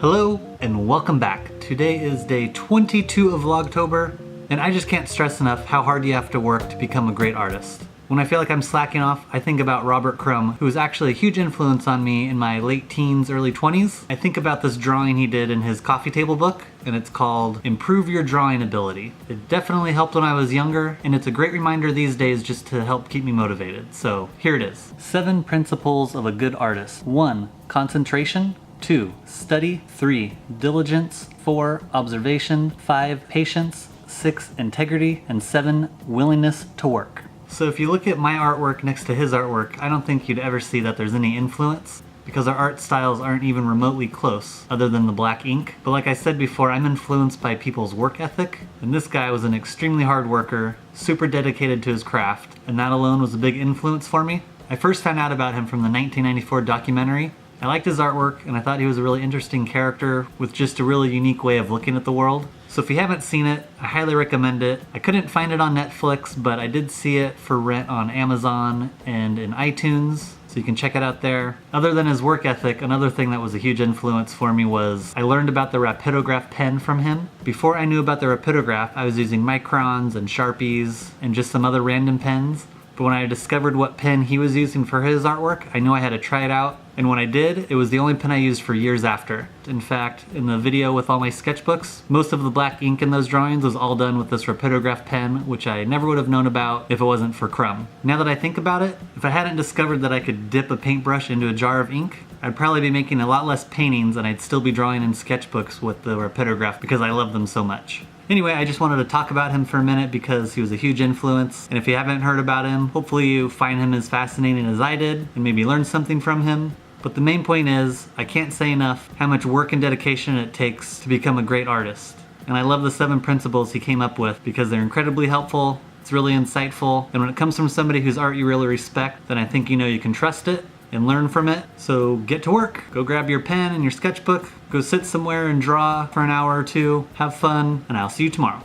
Hello and welcome back. Today is day 22 of Vlogtober, and I just can't stress enough how hard you have to work to become a great artist. When I feel like I'm slacking off, I think about Robert Crumb, who was actually a huge influence on me in my late teens, early 20s. I think about this drawing he did in his coffee table book, and it's called Improve Your Drawing Ability. It definitely helped when I was younger, and it's a great reminder these days just to help keep me motivated. So here it is. 7 principles of a good artist. 1. Concentration. 2. Study. 3. Diligence. 4. Observation. 5. Patience. 6. Integrity. And 7. Willingness to work. So if you look at my artwork next to his artwork, I don't think you'd ever see that there's any influence, because our art styles aren't even remotely close, other than the black ink. But like I said before, I'm influenced by people's work ethic, and this guy was an extremely hard worker, super dedicated to his craft, and that alone was a big influence for me. I first found out about him from the 1994 documentary. I liked his artwork, and I thought he was a really interesting character with just a really unique way of looking at the world. So if you haven't seen it, I highly recommend it. I couldn't find it on Netflix, but I did see it for rent on Amazon and in iTunes, so you can check it out there. Other than his work ethic, another thing that was a huge influence for me was I learned about the rapidograph pen from him. Before I knew about the rapidograph, I was using microns and Sharpies and just some other random pens. But when I discovered what pen he was using for his artwork, I knew I had to try it out. And when I did, it was the only pen I used for years after. In fact, in the video with all my sketchbooks, most of the black ink in those drawings was all done with this rapidograph pen, which I never would have known about if it wasn't for Crumb. Now that I think about it, if I hadn't discovered that I could dip a paintbrush into a jar of ink, I'd probably be making a lot less paintings and I'd still be drawing in sketchbooks with the rapidograph because I love them so much. Anyway, I just wanted to talk about him for a minute because he was a huge influence, and if you haven't heard about him, hopefully you find him as fascinating as I did and maybe learn something from him. But the main point is, I can't say enough how much work and dedication it takes to become a great artist. And I love the 7 principles he came up with because they're incredibly helpful, it's really insightful, and when it comes from somebody whose art you really respect, then I think you know you can trust it and learn from it. So get to work. Go grab your pen and your sketchbook, go sit somewhere and draw for an hour or two, have fun, and I'll see you tomorrow.